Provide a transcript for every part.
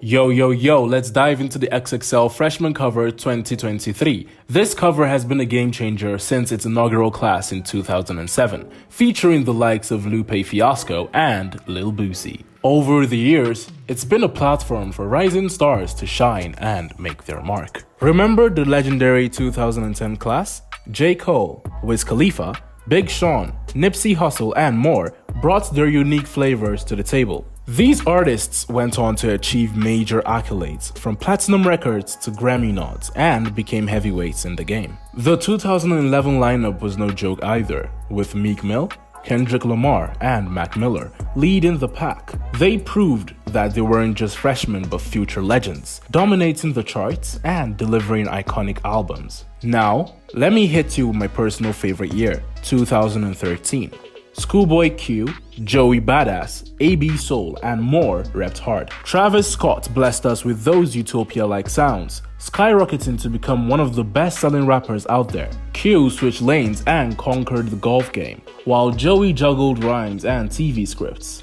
Yo, let's dive into the XXL Freshman cover 2023. This cover has been a game changer since its inaugural class in 2007, featuring the likes of Lupe Fiasco and Lil Boosie. Over the years, it's been a platform for rising stars to shine and make their mark. Remember the legendary 2010 class? J. Cole, Wiz Khalifa, Big Sean, Nipsey Hussle, and more brought their unique flavors to the table. These artists went on to achieve major accolades, from platinum records to Grammy nods, and became heavyweights in the game. The 2011 lineup was no joke either, with Meek Mill, Kendrick Lamar, and Mac Miller leading the pack. They proved that they weren't just freshmen but future legends, dominating the charts and delivering iconic albums. Now, let me hit you with my personal favorite year, 2013. Schoolboy Q, Joey Badass, AB Soul, and more repped hard. Travis Scott blessed us with those Utopia-like sounds, skyrocketing to become one of the best-selling rappers out there. Q switched lanes and conquered the golf game, while Joey juggled rhymes and TV scripts.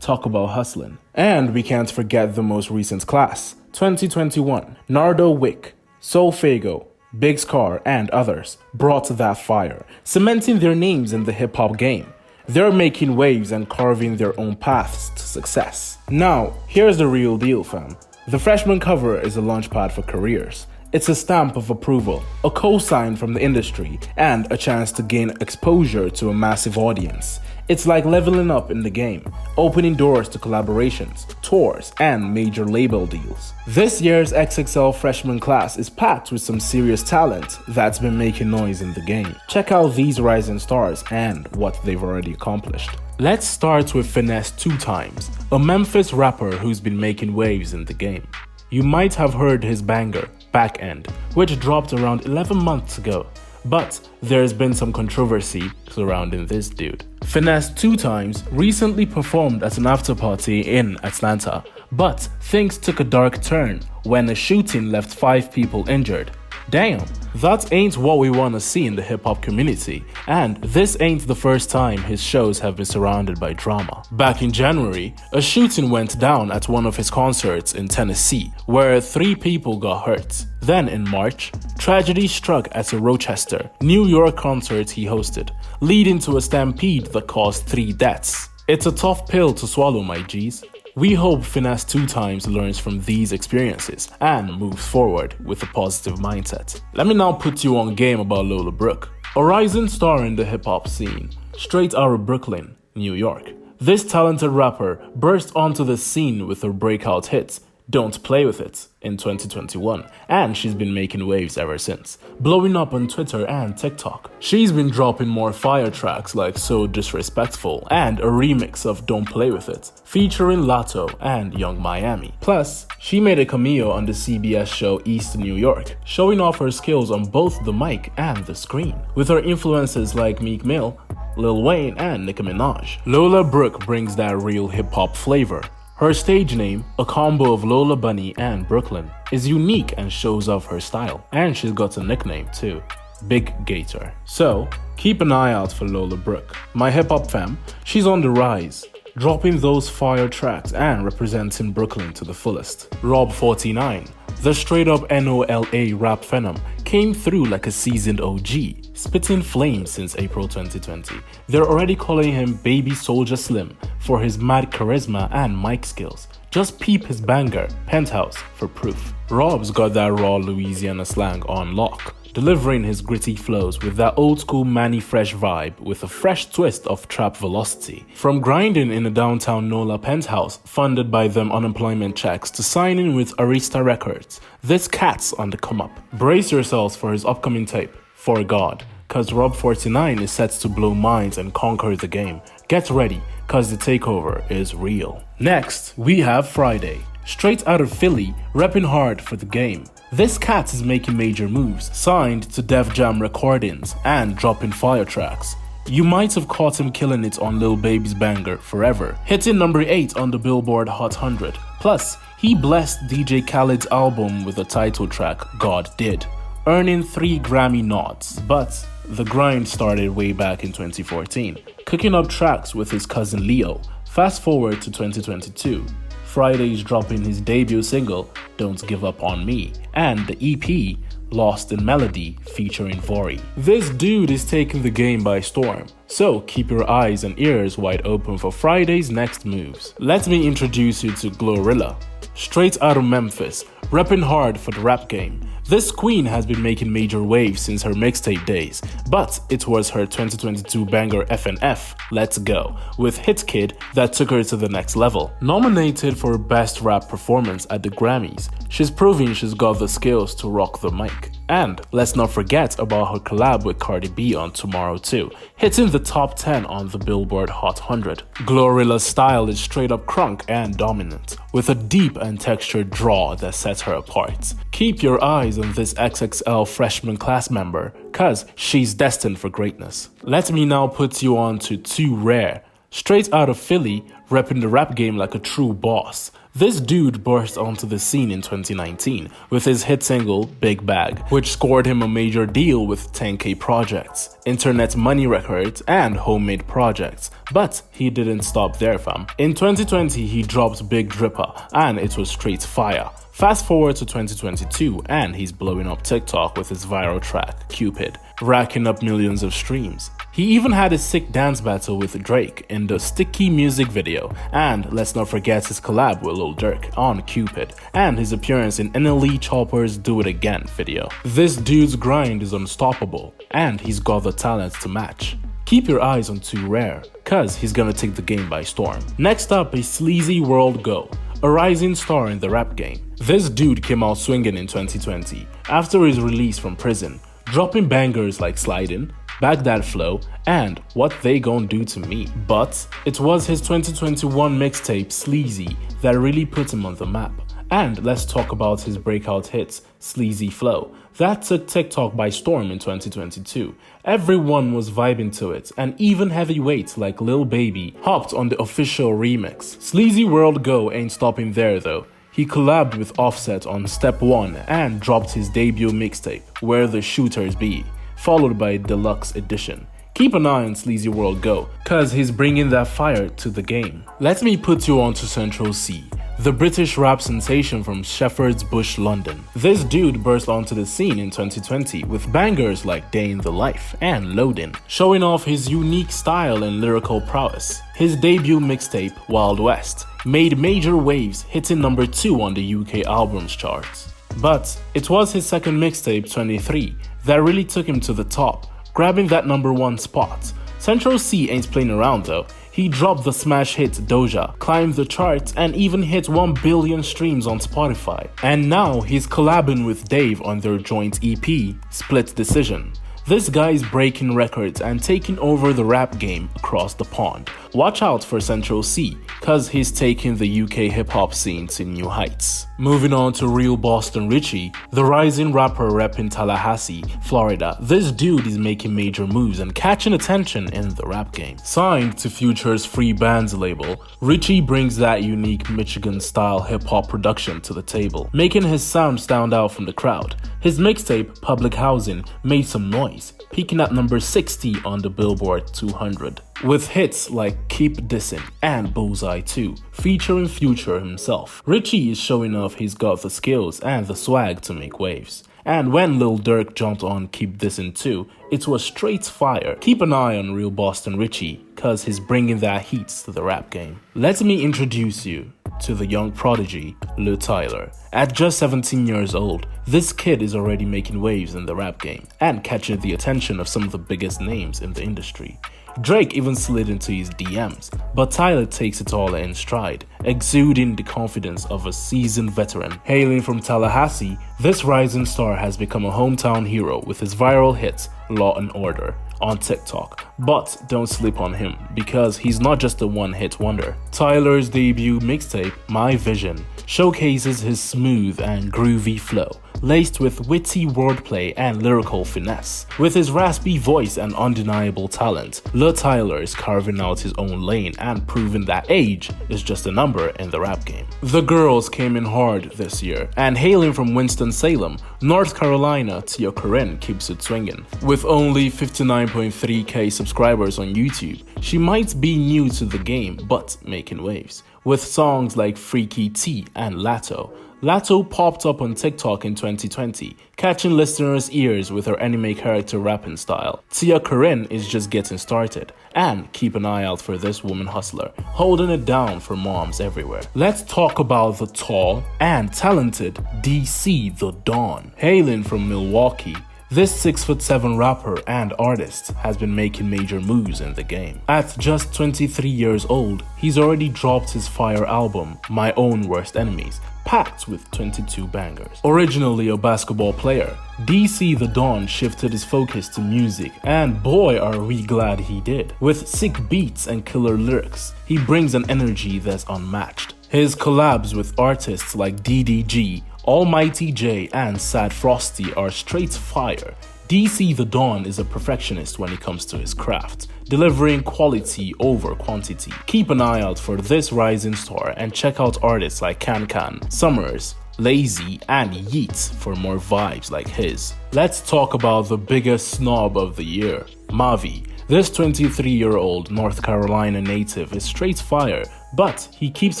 Talk about hustling. And we can't forget the most recent class, 2021. Nardo Wick, Solfago, Big Scar, and others brought that fire, cementing their names in the hip-hop game. They're making waves and carving their own paths to success. Now, here's the real deal, fam. The freshman cover is a launchpad for careers. It's a stamp of approval, a cosign from the industry, and a chance to gain exposure to a massive audience. It's like leveling up in the game, opening doors to collaborations, tours, and major label deals. This year's XXL Freshman class is packed with some serious talent that's been making noise in the game. Check out these rising stars and what they've already accomplished. Let's start with Finesse 2 Times, a Memphis rapper who's been making waves in the game. You might have heard his banger, Back End, which dropped around 11 months ago. But there's been some controversy surrounding this dude. Finesse 2 Times recently performed at an after party in Atlanta, but things took a dark turn when a shooting left 5 people injured. Damn, that ain't what we wanna see in the hip-hop community, and this ain't the first time his shows have been surrounded by drama. Back in January, a shooting went down at one of his concerts in Tennessee, where 3 people got hurt. Then in March, tragedy struck at a Rochester, New York concert he hosted, leading to a stampede that caused 3 deaths. It's a tough pill to swallow, my G's. We hope Finesse 2 Times learns from these experiences and moves forward with a positive mindset. Let me now put you on game about Lola Brooke, a rising star in the hip-hop scene, straight out of Brooklyn, New York. This talented rapper burst onto the scene with her breakout hit, Don't Play With It, in 2021, and she's been making waves ever since, blowing up on Twitter and TikTok. She's been dropping more fire tracks like So Disrespectful and a remix of Don't Play With It, featuring Lato and Young Miami. Plus, she made a cameo on the CBS show East New York, showing off her skills on both the mic and the screen, with her influences like Meek Mill, Lil Wayne, and Nicki Minaj. Lola Brooke brings that real hip-hop flavor. Her stage name, a combo of Lola Bunny and Brooklyn, is unique and shows off her style. And she's got a nickname too, Big Gator. So, keep an eye out for Lola Brooke. My hip-hop fam, she's on the rise, dropping those fire tracks and representing Brooklyn to the fullest. Rob 49, the straight-up NOLA rap phenom, came through like a seasoned OG, spitting flames since April 2020. They're already calling him Baby Soulja Slim for his mad charisma and mic skills. Just peep his banger, Penthouse, for proof. Rob's got that raw Louisiana slang on lock, delivering his gritty flows with that old school Manny Fresh vibe with a fresh twist of trap velocity. From grinding in a downtown NOLA penthouse funded by them unemployment checks to signing with Arista Records, this cat's on the come up. Brace yourselves for his upcoming tape, For God, cause Rob 49 is set to blow minds and conquer the game. Get ready, cause the takeover is real. Next, we have Fridayy, straight out of Philly, repping hard for the game. This cat is making major moves, signed to Def Jam Recordings and dropping fire tracks. You might have caught him killing it on Lil Baby's banger, Forever, hitting number 8 on the Billboard Hot 100. Plus, he blessed DJ Khaled's album with the title track, God Did, earning 3 Grammy nods. But the grind started way back in 2014, cooking up tracks with his cousin Leo. Fast forward to 2022. Fridayy is dropping his debut single, Don't Give Up On Me, and the EP, Lost in Melody, featuring Vori. This dude is taking the game by storm, so keep your eyes and ears wide open for Friday's next moves. Let me introduce you to GloRilla. Straight out of Memphis, repping hard for the rap game. This queen has been making major waves since her mixtape days, but it was her 2022 banger FNF, Let's Go, with Hit Kid that took her to the next level. Nominated for Best Rap Performance at the Grammys, she's proving she's got the skills to rock the mic. And let's not forget about her collab with Cardi B on Tomorrow 2, hitting the top 10 on the Billboard Hot 100. GloRilla's style is straight up crunk and dominant, with a deep and textured draw that sets her apart. Keep your eyes on this XXL Freshman class member, cause she's destined for greatness. Let me now put you on to Too Rare. Straight out of Philly, repping the rap game like a true boss. This dude burst onto the scene in 2019 with his hit single Big Bag, which scored him a major deal with 10K Projects, Internet Money Records, and Homemade Projects. But he didn't stop there, fam. In 2020, he dropped Big Dripper, and it was straight fire. Fast forward to 2022 and he's blowing up TikTok with his viral track, Cupid, racking up millions of streams. He even had a sick dance battle with Drake in the Sticky music video, and let's not forget his collab with Lil Durk on Cupid, and his appearance in NLE Chopper's Do It Again video. This dude's grind is unstoppable, and he's got the talent to match. Keep your eyes on Too Rare, cause he's gonna take the game by storm. Next up is SleazyWorld Go, a rising star in the rap game. This dude came out swinging in 2020 after his release from prison, dropping bangers like Slidin', Back That Flow, and What They Gon' Do To Me. But it was his 2021 mixtape Sleazy that really put him on the map. And let's talk about his breakout hits, Sleazy Flow, that took TikTok by storm in 2022. Everyone was vibing to it, and even heavyweights like Lil Baby hopped on the official remix. SleazyWorld Go ain't stopping there though. He collabed with Offset on Step 1 and dropped his debut mixtape, Where the Shooters Be, followed by a deluxe edition. Keep an eye on SleazyWorld Go, cause he's bringing that fire to the game. Let me put you on to Central C, the British rap sensation from Shepherd's Bush, London. This dude burst onto the scene in 2020 with bangers like Day in the Life and Loadin', showing off his unique style and lyrical prowess. His debut mixtape, Wild West, made major waves, hitting number 2 on the UK albums charts. But it was his second mixtape, 23, that really took him to the top, grabbing that number 1 spot. Central C ain't playing around though. He dropped the smash hit Doja, climbed the charts, and even hit 1 billion streams on Spotify. And now he's collabing with Dave on their joint EP, Split Decision. This guy's breaking records and taking over the rap game across the pond. Watch out for Central C, cause he's taking the UK hip-hop scene to new heights. Moving on to real Boston Richey, the rising rapper repping Tallahassee, Florida. This dude is making major moves and catching attention in the rap game. Signed to Future's Free Bands label, Richey brings that unique Michigan-style hip-hop production to the table, making his sound stand out from the crowd. His mixtape, Public Housing, made some noise, peaking at number 60 on the Billboard 200. With hits like Keep Dissin' and Bullseye 2, featuring Future himself. Richey is showing off he's got the skills and the swag to make waves. And when Lil Durk jumped on Keep Dissin' 2, it was straight fire. Keep an eye on real Boston Richey, cause he's bringing that heat to the rap game. Let me introduce you to the young prodigy, Luh Tyler. At just 17 years old, this kid is already making waves in the rap game and catching the attention of some of the biggest names in the industry. Drake even slid into his DMs, but Tyler takes it all in stride, exuding the confidence of a seasoned veteran. Hailing from Tallahassee, this rising star has become a hometown hero with his viral hit, Law and Order, on TikTok. But don't sleep on him, because he's not just a one-hit wonder. Tyler's debut mixtape, My Vision, showcases his smooth and groovy flow, laced with witty wordplay and lyrical finesse. With his raspy voice and undeniable talent, Luh Tyler is carving out his own lane and proving that age is just a number in the rap game. The girls came in hard this year, and hailing from Winston-Salem, North Carolina, TiaCorine keeps it swinging. With only 59.3k subscribers on YouTube, she might be new to the game but making waves. with songs like Freaky T and Lato. Lato popped up on TikTok in 2020, catching listeners' ears with her anime character rapping style. TiaCorine is just getting started, and keep an eye out for this woman hustler, holding it down for moms everywhere. Let's talk about the tall and talented DC The Dawn. Hailing from Milwaukee, this 6'7" rapper and artist has been making major moves in the game. At just 23 years old, he's already dropped his fire album, My Own Worst Enemies, packed with 22 bangers. Originally a basketball player, DC The Dawn shifted his focus to music, and boy are we glad he did. With sick beats and killer lyrics, he brings an energy that's unmatched. His collabs with artists like DDG, Almighty J, and Sad Frosty are straight fire. DC The Dawn is a perfectionist when it comes to his craft, delivering quality over quantity. Keep an eye out for this rising star and check out artists like Can, Summers, Lazy, and Yeet for more vibes like his. Let's talk about the biggest snob of the year, Mavi. This 23-year-old North Carolina native is straight fire, but he keeps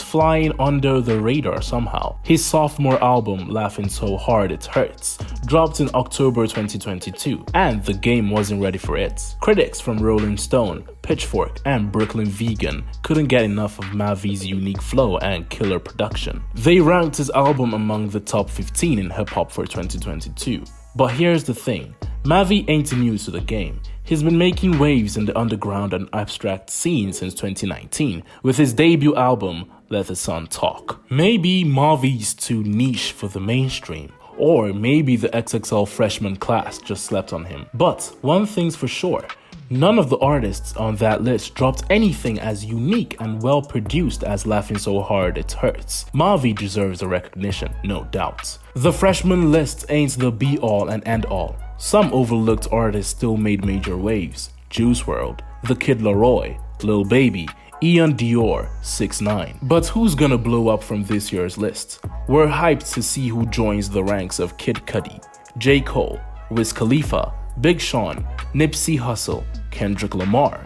flying under the radar somehow. His sophomore album, Laughing So Hard It Hurts, dropped in October 2022, and the game wasn't ready for it. Critics from Rolling Stone, Pitchfork, and Brooklyn Vegan couldn't get enough of Mavi's unique flow and killer production. They ranked his album among the top 15 in hip-hop for 2022. But here's the thing, Mavi ain't new to the game. He's been making waves in the underground and abstract scene since 2019 with his debut album, Let the Sun Talk. Maybe Mavi's too niche for the mainstream, or maybe the XXL Freshman class just slept on him. But one thing's for sure, none of the artists on that list dropped anything as unique and well produced as Laughing So Hard It Hurts. Mavi deserves a recognition, no doubt. The freshman list ain't the be-all and end-all. Some overlooked artists still made major waves: Juice WRLD, The Kid Laroi, Lil Baby, Ian Dior, 6ix9ine. But who's gonna blow up from this year's list? We're hyped to see who joins the ranks of Kid Cudi, J. Cole, Wiz Khalifa, Big Sean, Nipsey Hussle, Kendrick Lamar.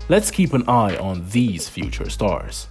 Let's keep an eye on these future stars.